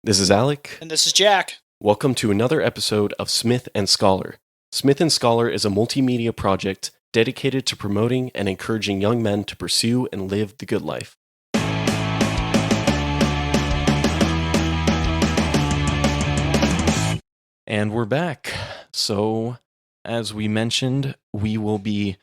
This is Alec. And this is Jack. Welcome to another episode of Smith and Scholar. Smith and Scholar is a multimedia project dedicated to promoting and encouraging young men to pursue and live the good life. And we're back. So, as we mentioned, we will be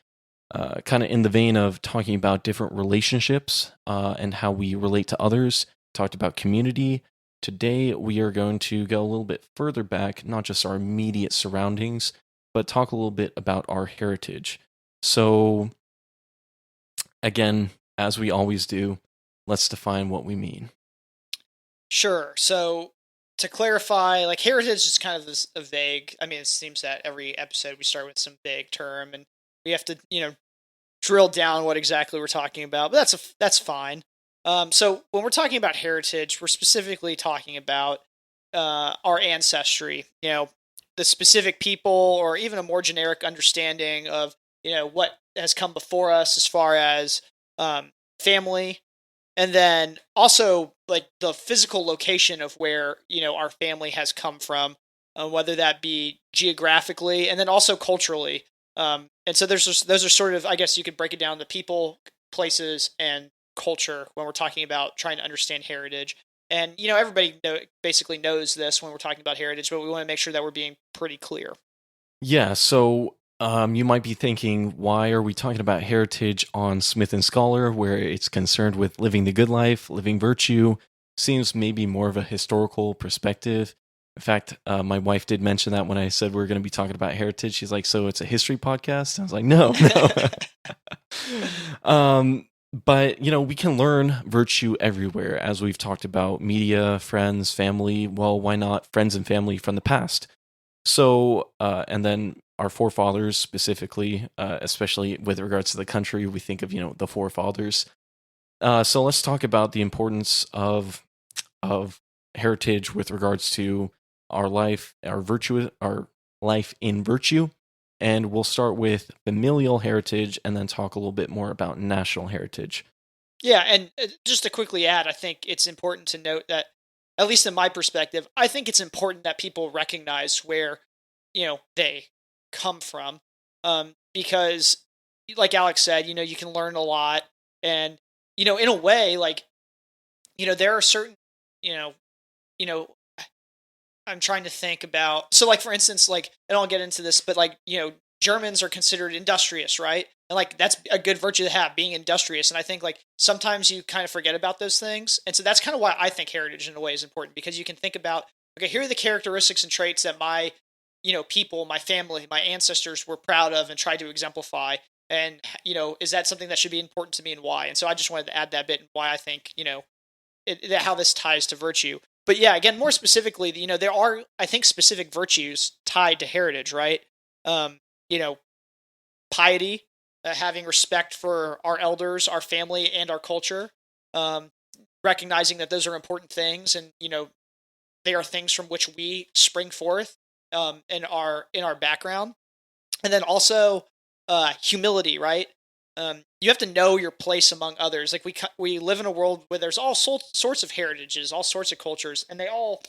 kind of in the vein of talking about different relationships and how we relate to others. Talked about community. Today, we are going to go a little bit further back, not just our immediate surroundings, but talk a little bit about our heritage. So, again, as we always do, let's define what we mean. Sure. So, to clarify, like heritage is kind of a vague. I mean, it seems that every episode we start with some vague term, and we have to, drill down what exactly we're talking about. But that's fine. So when we're talking about heritage, we're specifically talking about our ancestry. The specific people, or even a more generic understanding of what has come before us as far as family, and then also like the physical location of where our family has come from, whether that be geographically and then also culturally. And so those are sort of, I guess you could break it down to people, places, and culture when we're talking about trying to understand heritage. And everybody basically knows this when we're talking about heritage, but we want to make sure that we're being pretty clear. Yeah, so you might be thinking, why are we talking about heritage on Smith and Scholar, where it's concerned with living the good life, living virtue? Seems maybe more of a historical perspective. In fact, my wife did mention that when I said we are going to be talking about heritage. She's like, so it's a history podcast? I was like, no. But, we can learn virtue everywhere, as we've talked about media, friends, family. Well, why not friends and family from the past? So, and then our forefathers specifically, especially with regards to the country, we think of, the forefathers. So let's talk about the importance of heritage with regards to our life, our life in virtue. And we'll start with familial heritage and then talk a little bit more about national heritage. Yeah, and just to quickly add, I think it's important to note that, at least in my perspective, I think it's important that people recognize where, they come from. Because, like Alex said, you can learn a lot. And, in a way, like, there are certain, you know, I'm trying to think about. So, like, for instance, like, and I'll get into this, but like, Germans are considered industrious, right? And like, that's a good virtue to have, being industrious. And I think like sometimes you kind of forget about those things. And so that's kind of why I think heritage in a way is important, because you can think about, okay, here are the characteristics and traits that my, people, my family, my ancestors were proud of and tried to exemplify. And, is that something that should be important to me, and why? And so I just wanted to add that bit and why I think, how this ties to virtue. But yeah, again, more specifically, there are, I think, specific virtues tied to heritage, right? Piety, having respect for our elders, our family, and our culture, recognizing that those are important things, and they are things from which we spring forth in our background, and then also humility, right? You have to know your place among others. Like we live in a world where there's all sorts of heritages, all sorts of cultures, and they all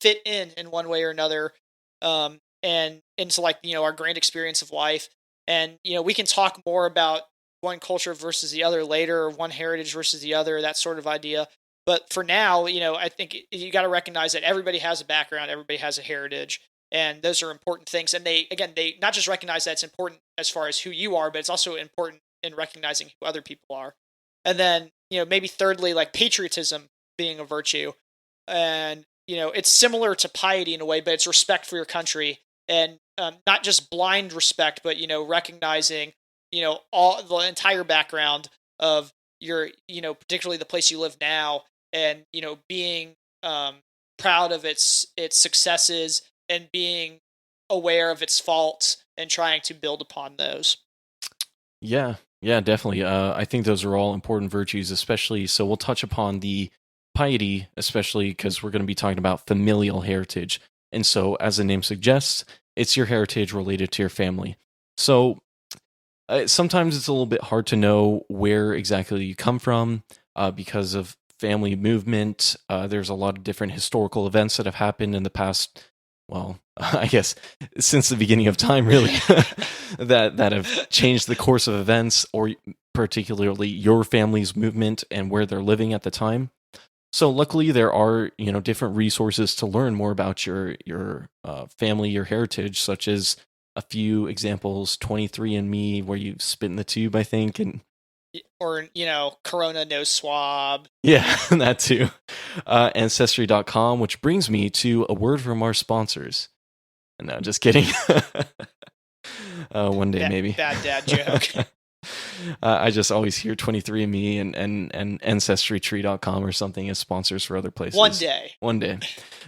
fit in one way or another, and into like our grand experience of life. And we can talk more about one culture versus the other later, or one heritage versus the other, that sort of idea. But for now, I think you got to recognize that everybody has a background, everybody has a heritage, and those are important things. And they not just recognize that it's important as far as who you are, but it's also important in recognizing who other people are. And then, maybe thirdly, like patriotism being a virtue. And, it's similar to piety in a way, but it's respect for your country, and not just blind respect, but, recognizing, all the entire background of your, particularly the place you live now, and, being proud of its successes, and being aware of its faults and trying to build upon those. Yeah, definitely. I think those are all important virtues, especially. So we'll touch upon the piety, especially because we're going to be talking about familial heritage. And so, as the name suggests, it's your heritage related to your family. So sometimes it's a little bit hard to know where exactly you come from because of family movement. There's a lot of different historical events that have happened in the past, well, I guess since the beginning of time, really, that have changed the course of events, or particularly your family's movement and where they're living at the time. So luckily, there are different resources to learn more about your family, your heritage, such as a few examples: 23andMe, where you spit in the tube, I think, and or Corona nose swab. yeah, that too. Ancestry.com, which brings me to a word from our sponsors. No, just kidding. One day, maybe. Bad dad joke. I just always hear 23andMe and Ancestrytree.com or something as sponsors for other places. One day.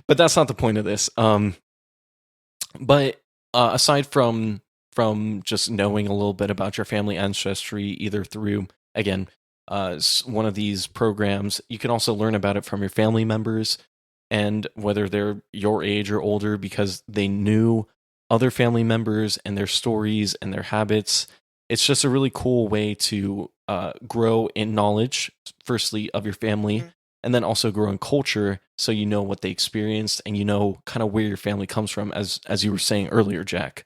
But that's not the point of this. But aside from just knowing a little bit about your family ancestry, either through, again, one of these programs, you can also learn about it from your family members, and whether they're your age or older, because they knew other family members and their stories and their habits. It's just a really cool way to grow in knowledge, firstly, of your family, and then also grow in culture, so you know what they experienced and you know kind of where your family comes from, as you were saying earlier, Jack.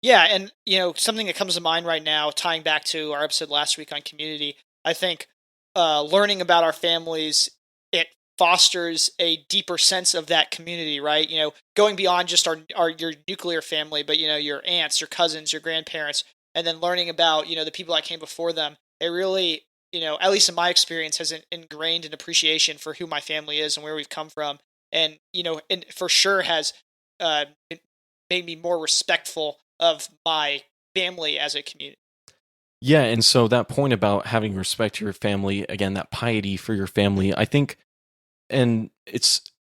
Yeah, and something that comes to mind right now, tying back to our episode last week on community, I think learning about our families, it fosters a deeper sense of that community, right? Going beyond just your nuclear family, but your aunts, your cousins, your grandparents, and then learning about the people that came before them. It really, at least in my experience, has ingrained an appreciation for who my family is and where we've come from, and and for sure has made me more respectful of my family as a community. Yeah, and so that point about having respect to your family, again, that piety for your family, I think, and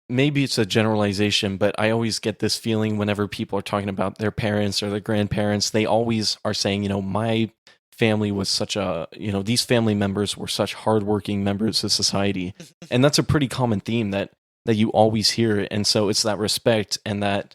maybe it's a generalization, but I always get this feeling whenever people are talking about their parents or their grandparents, they always are saying, my family was such these family members were such hardworking members of society. And that's a pretty common theme that you always hear. And so it's that respect, and that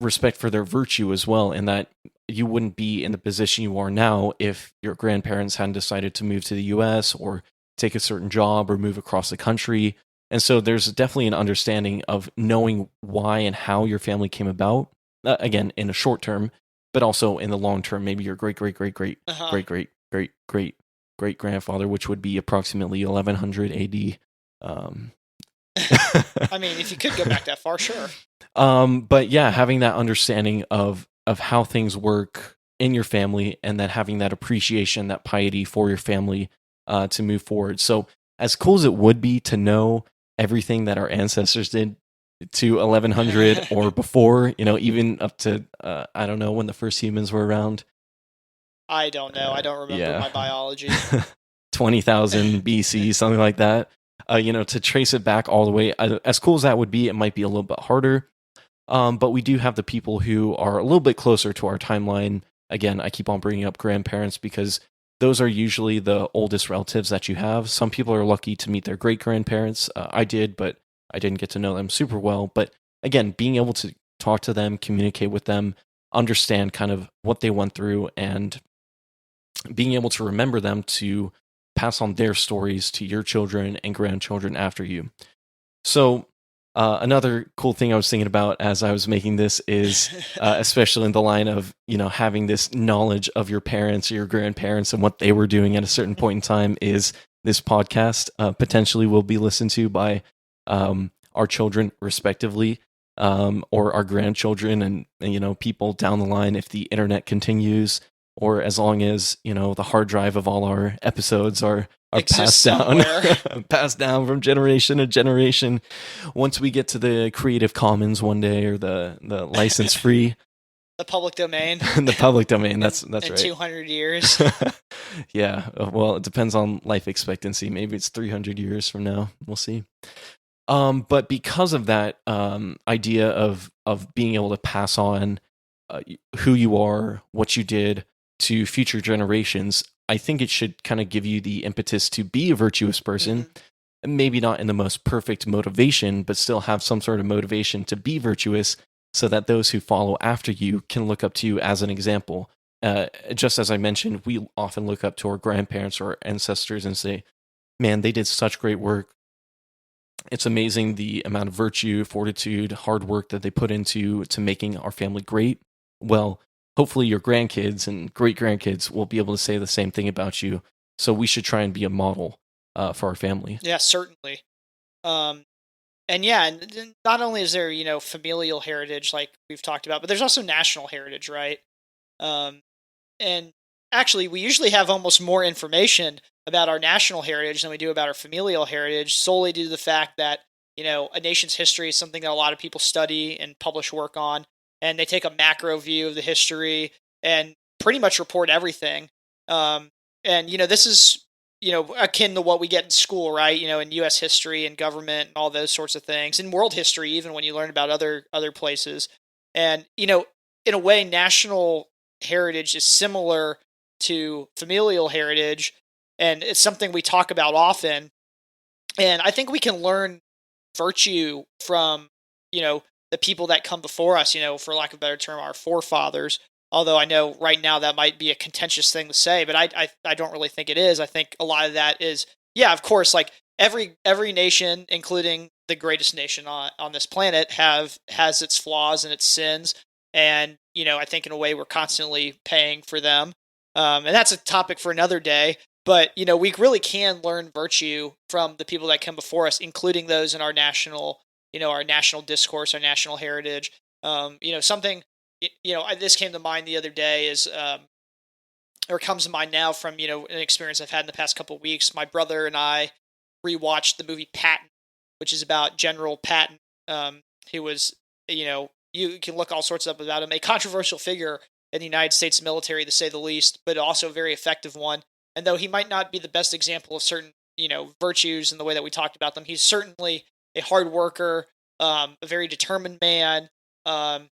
respect for their virtue as well, and that you wouldn't be in the position you are now if your grandparents hadn't decided to move to the US or take a certain job or move across the country. And so there's definitely an understanding of knowing why and how your family came about, again, in a short term, but also in the long term, maybe your great grandfather, which would be approximately 1100 AD. I mean, if you could go back that far, sure. But yeah, having that understanding of how things work in your family, and then having that appreciation, that piety for your family to move forward. So as cool as it would be to know everything that our ancestors did to 1100 or before, even up to, I don't know when the first humans were around. I don't know. I don't remember my biology. 20,000 BC, something like that. To trace it back all the way, as cool as that would be, it might be a little bit harder. But we do have the people who are a little bit closer to our timeline. Again, I keep on bringing up grandparents because those are usually the oldest relatives that you have. Some people are lucky to meet their great-grandparents. I did, but I didn't get to know them super well. But again, being able to talk to them, communicate with them, understand kind of what they went through, and being able to remember them to pass on their stories to your children and grandchildren after you. So another cool thing I was thinking about as I was making this is, especially in the line of, having this knowledge of your parents or your grandparents and what they were doing at a certain point in time, is this podcast potentially will be listened to by our children respectively, or our grandchildren, and people down the line if the internet continues, or as long as the hard drive of all our episodes are passed down passed down from generation to generation. Once we get to the Creative Commons one day, or the license free, the public domain. The public domain, that's in right. 200 years. Yeah, well, it depends on life expectancy. Maybe it's 300 years from now. We'll see. But because of that idea of being able to pass on who you are, what you did, to future generations, I think it should kind of give you the impetus to be a virtuous person. Maybe not in the most perfect motivation, but still have some sort of motivation to be virtuous, so that those who follow after you can look up to you as an example. Just as I mentioned, we often look up to our grandparents or our ancestors and say, man, they did such great work. It's amazing the amount of virtue, fortitude, hard work that they put into to making our family great. Well, hopefully your grandkids and great grandkids will be able to say the same thing about you. So we should try and be a model for our family. Yeah, certainly. Um, and yeah, and not only is there, familial heritage like we've talked about, but there's also national heritage, right? Um, and actually, we usually have almost more information about our national heritage than we do about our familial heritage, solely due to the fact that, a nation's history is something that a lot of people study and publish work on, and they take a macro view of the history and pretty much report everything. Um, and, this is, akin to what we get in school, right? In U.S. history and government and all those sorts of things, in world history, even when you learn about other places. And, in a way, national heritage is similar to familial heritage, and it's something we talk about often. And I think we can learn virtue from, the people that come before us, for lack of a better term, our forefathers. Although I know right now that might be a contentious thing to say, but I don't really think it is. I think a lot of that is, yeah, of course, like every nation, including the greatest nation on this planet, has its flaws and its sins, and I think in a way we're constantly paying for them, and that's a topic for another day. But we really can learn virtue from the people that come before us, including those in our national discourse, our national heritage. Something this came to mind the other day is, or comes to mind now from an experience I've had in the past couple of weeks. My brother and I rewatched the movie Patton, which is about General Patton. He was, you can look all sorts up about him, a controversial figure in the United States military, to say the least, but also a very effective one. And though he might not be the best example of certain, virtues in the way that we talked about them, he's certainly a hard worker, a very determined man, and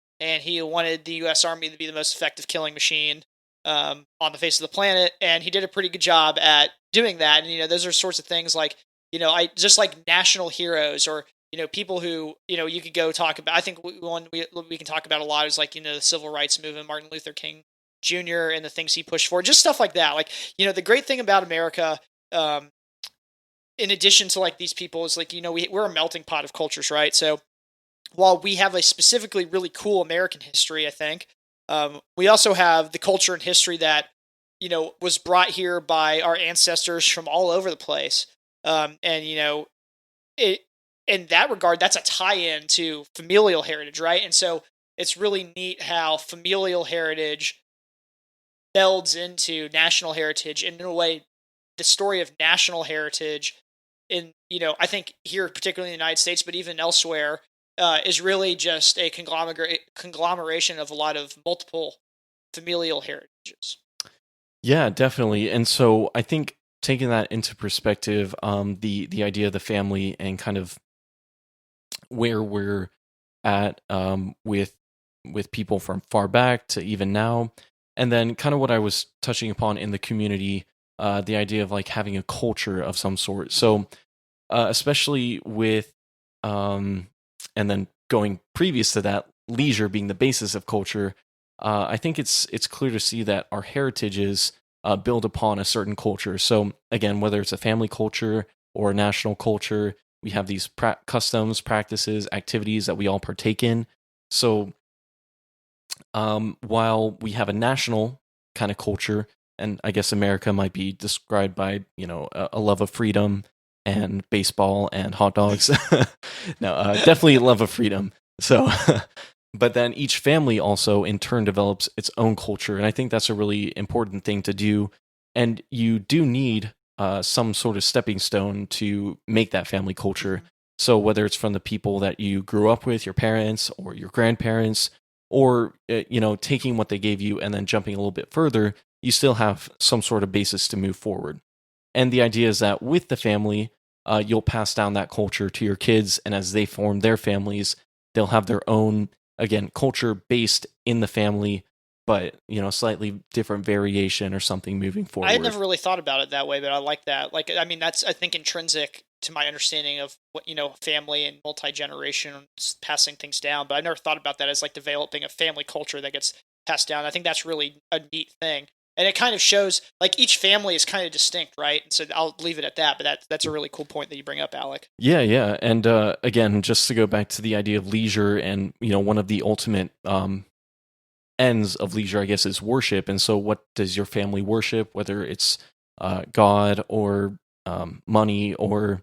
he wanted the U.S. Army to be the most effective killing machine on the face of the planet, and he did a pretty good job at doing that. And those are sorts of things like, I just like national heroes, or people who you could go talk about. I think one we can talk about a lot is like the civil rights movement, Martin Luther King Jr. and the things he pushed for, just stuff like that. Like the great thing about America, um, in addition to like these people, is like we're a melting pot of cultures, right? So while we have a specifically really cool American history, I think, we also have the culture and history that was brought here by our ancestors from all over the place, and it in that regard, that's a tie-in to familial heritage, right? And so it's really neat how familial heritage melds into national heritage, and in a way, the story of national heritage in I think here, particularly in the United States, but even elsewhere, is really just a conglomeration of a lot of multiple familial heritages. Yeah, definitely. And so I think taking that into perspective, the idea of the family and kind of where we're at with people from far back to even now, and then kind of what I was touching upon in the community, the idea of like having a culture of some sort. So especially with and then going previous to that, leisure being the basis of culture. I think it's clear to see that our heritages build upon a certain culture. So again, whether it's a family culture or a national culture, we have these customs, practices, activities that we all partake in. So while we have a national kind of culture, and I guess America might be described by a love of freedom and baseball and hot dogs. No, definitely a love of freedom. So, but then each family also in turn develops its own culture, and I think that's a really important thing to do. And you do need some sort of stepping stone to make that family culture. So whether it's from the people that you grew up with, your parents or your grandparents, or taking what they gave you and then jumping a little bit further, you still have some sort of basis to move forward. And the idea is that with the family, you'll pass down that culture to your kids, and as they form their families, they'll have their own, again, culture based in the family, but slightly different variation or something moving I had forward. never really thought about it that way, but I like that. Like, I mean, that's, I think, intrinsic to my understanding of what family and multi-generation passing things down. But I never thought about that as like developing a family culture that gets passed down. I think that's really a neat thing. And it kind of shows like each family is kind of distinct, right? And so I'll leave it at that. But that's a really cool point that you bring up, Alec. Yeah. And again, just to go back to the idea of leisure, and one of the ultimate ends of leisure, I guess, is worship. And so, what does your family worship? Whether it's God or money or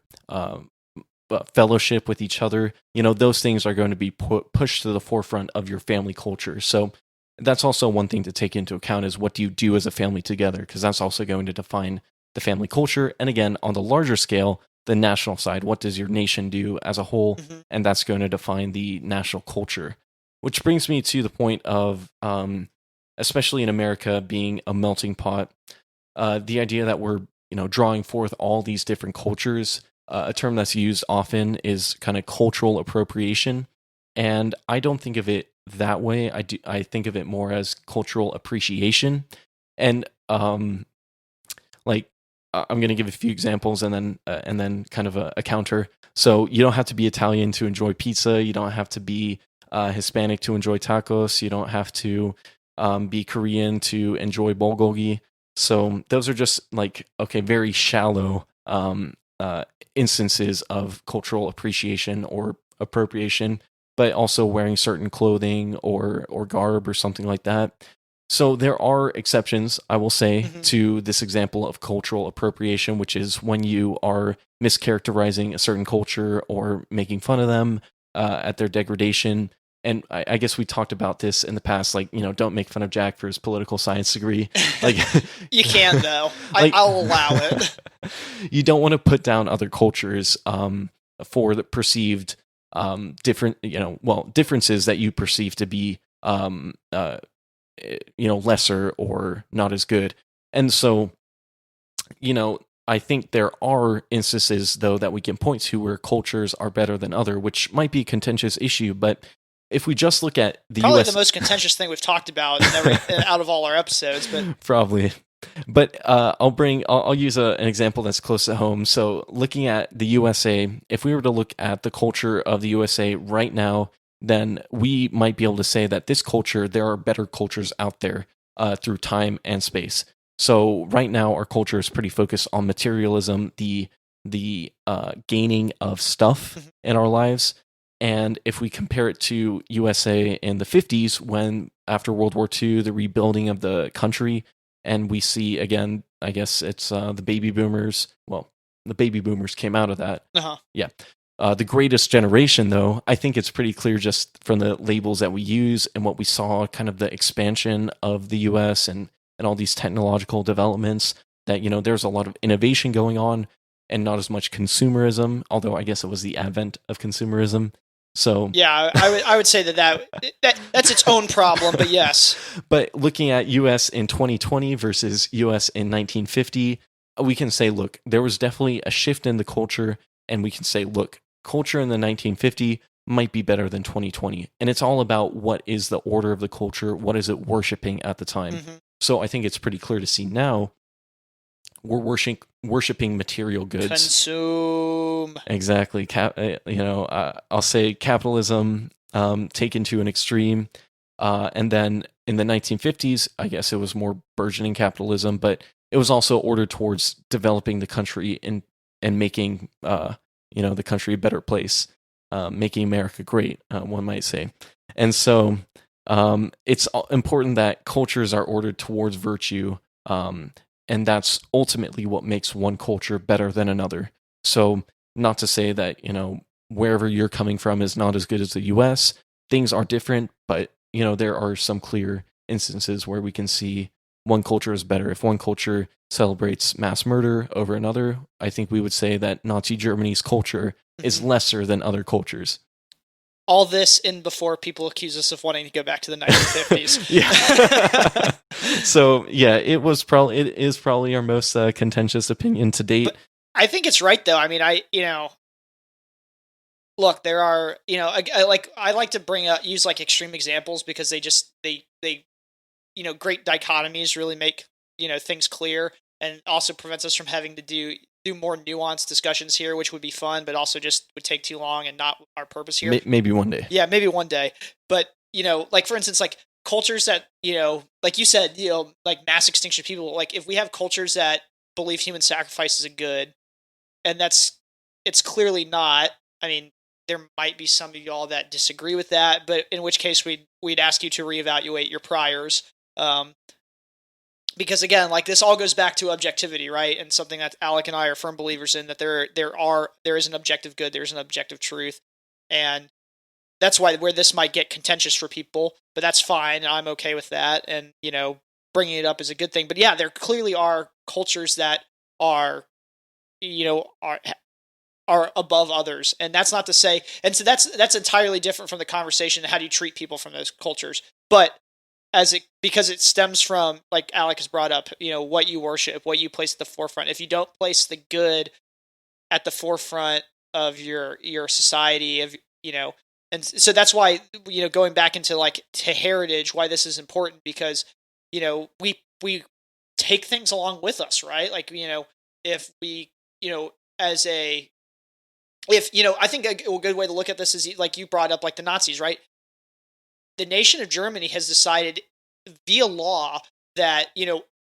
fellowship with each other, those things are going to be pushed to the forefront of your family culture. So that's also one thing to take into account, is what do you do as a family together, because that's also going to define the family culture. And again, on the larger scale, the national side, what does your nation do as a whole? Mm-hmm. And that's going to define the national culture, which brings me to the point of especially in America being a melting pot, the idea that we're drawing forth all these different cultures. A term that's used often is kind of cultural appropriation, and I don't think of it that way. I think of it more as cultural appreciation. And like I'm going to give a few examples, and then kind of a counter. So you don't have to be Italian to enjoy pizza. You don't have to be Hispanic to enjoy tacos. You don't have to be Korean to enjoy bulgogi. So those are just like, okay, very shallow instances of cultural appreciation or appropriation, but also wearing certain clothing or garb or something like that. So there are exceptions, I will say, Mm-hmm. to this example of cultural appropriation, which is when you are mischaracterizing a certain culture or making fun of them at their degradation. And I guess we talked about this in the past, like, don't make fun of Jack for his political science degree. Like, You can, though. like- I'll allow it. You don't want to put down other cultures for the perceived different, differences that you perceive to be, lesser or not as good. And so, I think there are instances, though, that we can point to where cultures are better than other, which might be a contentious issue. But if we just look at the Probably U.S., the most contentious thing we've talked about out of all our episodes, but probably. But I'll use an example that's close to home. So looking at the USA, if we were to look at the culture of the USA right now, then we might be able to say that this culture, there are better cultures out there through time and space. So right now, our culture is pretty focused on materialism, the gaining of stuff in our lives. And if we compare it to USA in the 50s, when after World War II, the rebuilding of the country, and we see, again, I guess it's the baby boomers. Well, the baby boomers came out of that. uh-huh. Yeah. The greatest generation, though, I think it's pretty clear just from the labels that we use and what we saw, kind of the expansion of the US and all these technological developments, that, there's a lot of innovation going on and not as much consumerism, although I guess it was the advent of consumerism. So yeah, I would say that's its own problem, but yes. But looking at US in 2020 versus US in 1950, we can say, look, there was definitely a shift in the culture, and we can say, look, culture in the 1950 might be better than 2020. And it's all about what is the order of the culture, what is it worshiping at the time. Mm-hmm. So I think it's pretty clear to see now we're worshiping material goods. Consume. Exactly. I'll say capitalism taken to an extreme. And then in the 1950s, I guess it was more burgeoning capitalism, but it was also ordered towards developing the country and making the country a better place, making America great, one might say. And so it's important that cultures are ordered towards virtue, and that's ultimately what makes one culture better than another. So not to say that, wherever you're coming from is not as good as the US. Things are different, but, there are some clear instances where we can see one culture is better. If one culture celebrates mass murder over another, I think we would say that Nazi Germany's culture is lesser than other cultures. All this in before people accuse us of wanting to go back to the 1950s. Yeah. So yeah, it is probably our most contentious opinion to date. But I think it's right, though. I mean, look, there are, I like to use like extreme examples because they great dichotomies really make, things clear, and also prevents us from having to do more nuanced discussions here, which would be fun, but also just would take too long and not our purpose here. Maybe one day. Yeah, maybe one day. But, like for instance, like cultures that, like you said, like mass extinction people, like if we have cultures that believe human sacrifice is a good, and it's clearly not. I mean, there might be some of y'all that disagree with that, but in which case we'd ask you to reevaluate your priors. Um, because again, like this all goes back to objectivity, right? And something that Alec and I are firm believers in, that there is an objective good, there's an objective truth, and that's where this might get contentious for people, but that's fine. I'm okay with that, and bringing it up is a good thing. But yeah, there clearly are cultures that are you know are are above others, and that's not to say, and so that's entirely different from the conversation. How do you treat people from those cultures? But because it stems from, like Alec has brought up, what you worship, what you place at the forefront. If you don't place the good at the forefront of your society, and so that's why, going back into like to heritage, why this is important, because we take things along with us, right? Like, if we, as a if I think a good way to look at this is, like you brought up, like the Nazis, right? The nation of Germany has decided via law that,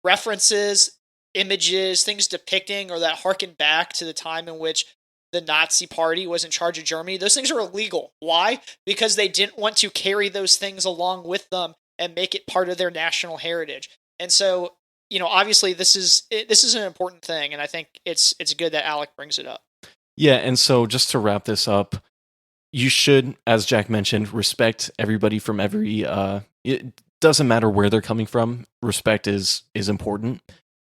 references, images, things depicting or that harken back to the time in which the Nazi party was in charge of Germany, those things are illegal. Why? Because they didn't want to carry those things along with them and make it part of their national heritage. And so, obviously this is an important thing, and I think it's good that Alec brings it up. Yeah, and so just to wrap this up, you should, as Jack mentioned, respect everybody from every. It doesn't matter where they're coming from. Respect is important,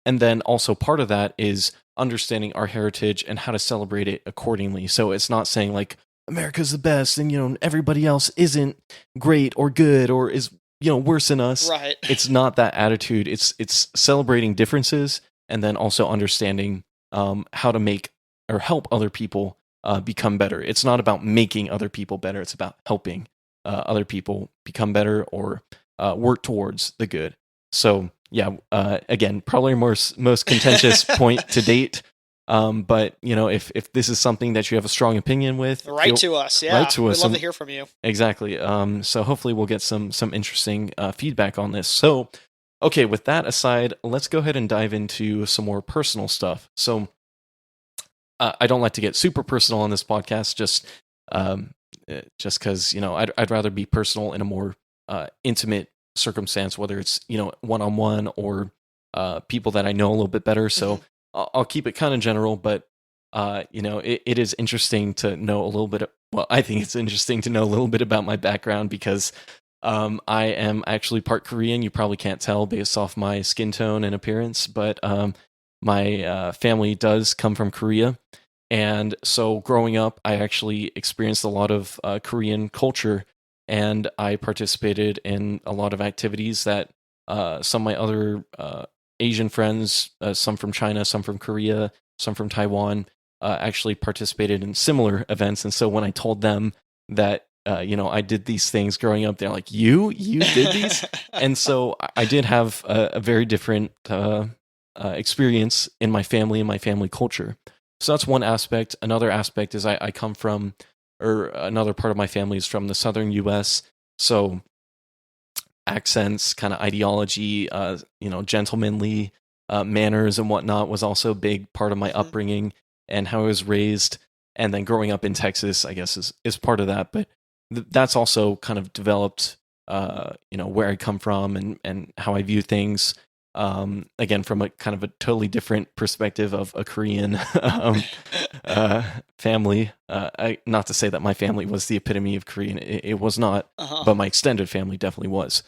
and then also part of that is understanding our heritage and how to celebrate it accordingly. So it's not saying like America's the best and everybody else isn't great or good or is worse than us. Right. It's not that attitude. It's celebrating differences and then also understanding how to make or help other people become better. It's not about making other people better. It's about helping other people become better or work towards the good. So yeah, again, probably most contentious point to date. But if this is something that you have a strong opinion with, write to us. Yeah, write to us. We'd love to hear from you. Exactly. So hopefully we'll get some interesting feedback on this. So okay, with that aside, let's go ahead and dive into some more personal stuff. So I don't like to get super personal on this podcast, just because I'd rather be personal in a more intimate circumstance, whether it's one-on-one or people that I know a little bit better. So I'll keep it kind of general, but it is interesting to know a little bit. I think it's interesting to know a little bit about my background because I am actually part Korean. You probably can't tell based off my skin tone and appearance, but my family does come from Korea. And so growing up, I actually experienced a lot of Korean culture, and I participated in a lot of activities that some of my other Asian friends, some from China, some from Korea, some from Taiwan, actually participated in similar events. And so when I told them that, I did these things growing up, they're like, you did these? And so I did have a very different experience in my family and my family culture. So that's one aspect. Another aspect is I come from, or another part of my family is from the southern U.S., so accents, kind of ideology, gentlemanly manners and whatnot was also a big part of my upbringing and how I was raised. And then growing up in Texas, I guess, is part of that. But that's also kind of developed, where I come from and how I view things. Again, from a kind of a totally different perspective of a Korean family. Not to say that my family was the epitome of Korean. It was not, but my extended family definitely was.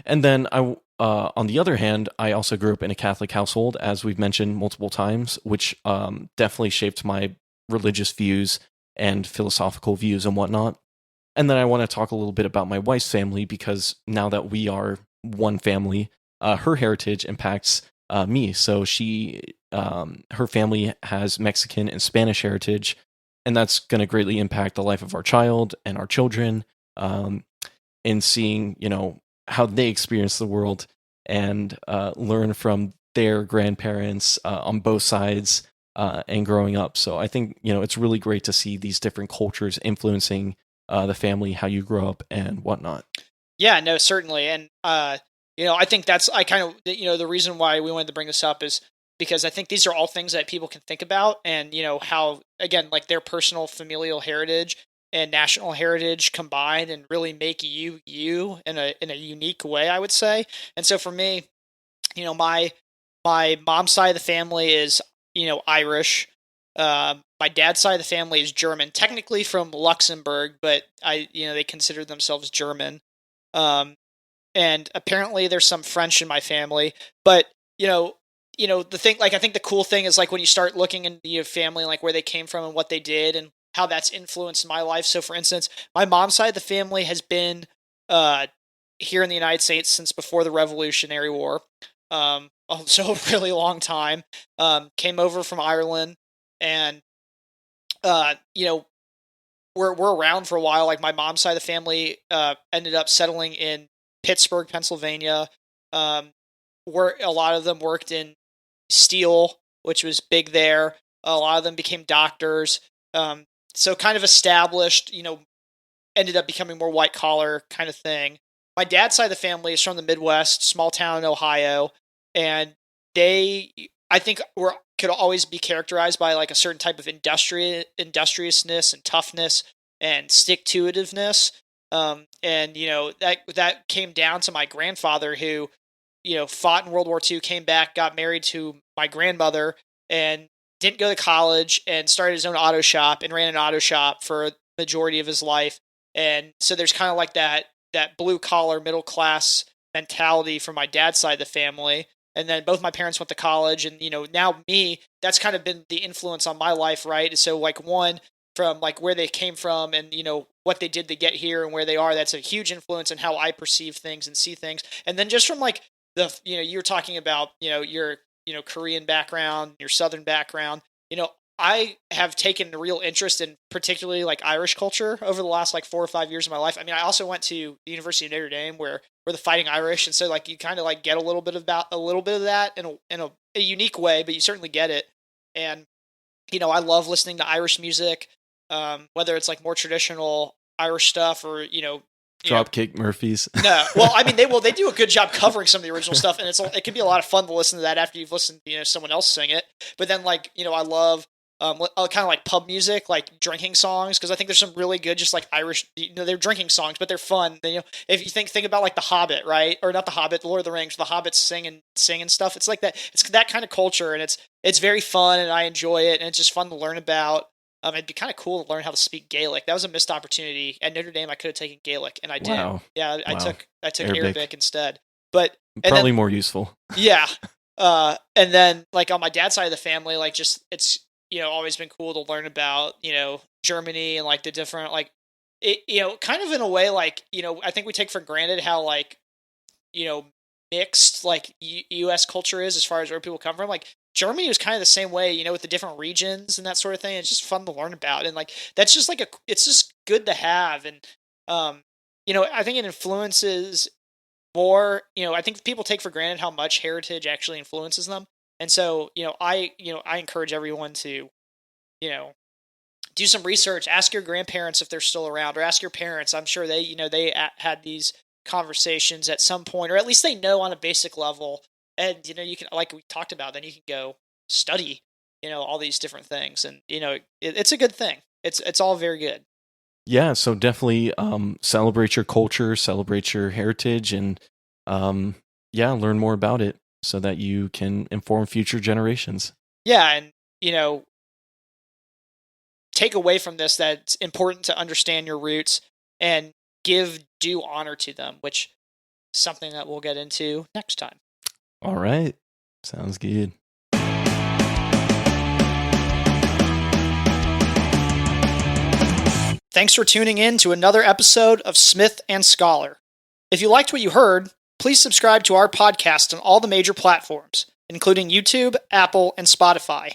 And then on the other hand, I also grew up in a Catholic household, as we've mentioned multiple times, which definitely shaped my religious views and philosophical views and whatnot. And then I want to talk a little bit about my wife's family, because now that we are one family, her heritage impacts me. So her family has Mexican and Spanish heritage, and that's going to greatly impact the life of our child and our children in seeing, how they experience the world and learn from their grandparents on both sides and growing up. So I think, it's really great to see these different cultures influencing the family, how you grow up and whatnot. Yeah, no, certainly. And, I think the reason why we wanted to bring this up is because I think these are all things that people can think about and, how, again, like their personal familial heritage and national heritage combined and really make you in a unique way, I would say. And so for me, my mom's side of the family is, Irish. My dad's side of the family is German, technically from Luxembourg, but they consider themselves German. Um, and apparently there's some French in my family, but the thing, like, I think the cool thing is like when you start looking into your family, like where they came from and what they did and how that's influenced my life. So for instance, my mom's side of the family has been, uh, here in the United States since before the Revolutionary War. So a really long time. Came over from Ireland, and uh, you know, we're around for a while. Like my mom's side of the family ended up settling in Pittsburgh, Pennsylvania. Um, where a lot of them worked in steel, which was big there. A lot of them became doctors. So kind of established, ended up becoming more white collar kind of thing. My dad's side of the family is from the Midwest, small town in Ohio, and they, I think, could always be characterized by like a certain type of industriousness and toughness and stick to itiveness. And that came down to my grandfather, who fought in World War II, came back, got married to my grandmother, and didn't go to college and started his own auto shop and ran an auto shop for a majority of his life. And so there's kind of like that blue collar middle class mentality from my dad's side of the family. And then both my parents went to college, and now me, that's kind of been the influence on my life, right? So like one, from like where they came from and what they did to get here and where they are, that's a huge influence in how I perceive things and see things. And then just from like you were talking about your Korean background, your Southern background. I have taken a real interest in particularly like Irish culture over the last like 4 or 5 years of my life. I mean, I also went to the University of Notre Dame, where we're the Fighting Irish, and so like you kind of like get a little bit of that in a unique way, but you certainly get it. And I love listening to Irish music, whether it's like more traditional Irish stuff or Dropkick Murphys. No, well, I mean, they do a good job covering some of the original stuff, and it can be a lot of fun to listen to that after you've listened to someone else sing it. But then like I love kind of like pub music, like drinking songs, because I think there's some really good just like Irish. They're drinking songs, but they're fun. If you think about like The Hobbit, right, or not The Hobbit, The Lord of the Rings, the Hobbits singing stuff. It's like that. It's that kind of culture, and it's very fun, and I enjoy it, and it's just fun to learn about. It'd be kind of cool to learn how to speak Gaelic. That was a missed opportunity at Notre Dame. I could have taken Gaelic, and I didn't. Wow. Yeah, I Wow. took Arabic instead. But Probably more useful. Yeah. And then like on my dad's side of the family, like just it's always been cool to learn about Germany and like the different like it kind of in a way like I think we take for granted how like mixed like U.S. culture is as far as where people come from. Like Germany was kind of the same way, with the different regions and that sort of thing. It's just fun to learn about, and like that's just like it's just good to have. And I think it influences more. I think people take for granted how much heritage actually influences them, and so I encourage everyone to do some research. Ask your grandparents if they're still around, or ask your parents. I'm sure they had these conversations at some point, or at least they know on a basic level. And you can, like we talked about, then you can go study all these different things, and it's a good thing. It's all very good. Yeah, so definitely celebrate your culture, celebrate your heritage, and learn more about it so that you can inform future generations. Yeah, and take away from this that it's important to understand your roots and give due honor to them, which is something that we'll get into next time. All right. Sounds good. Thanks for tuning in to another episode of Smith and Scholar. If you liked what you heard, please subscribe to our podcast on all the major platforms, including YouTube, Apple, and Spotify.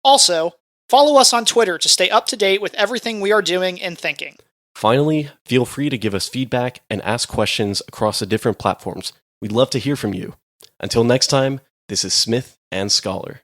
Also, follow us on Twitter to stay up to date with everything we are doing and thinking. Finally, feel free to give us feedback and ask questions across the different platforms. We'd love to hear from you. Until next time, this is Smith and Scholar.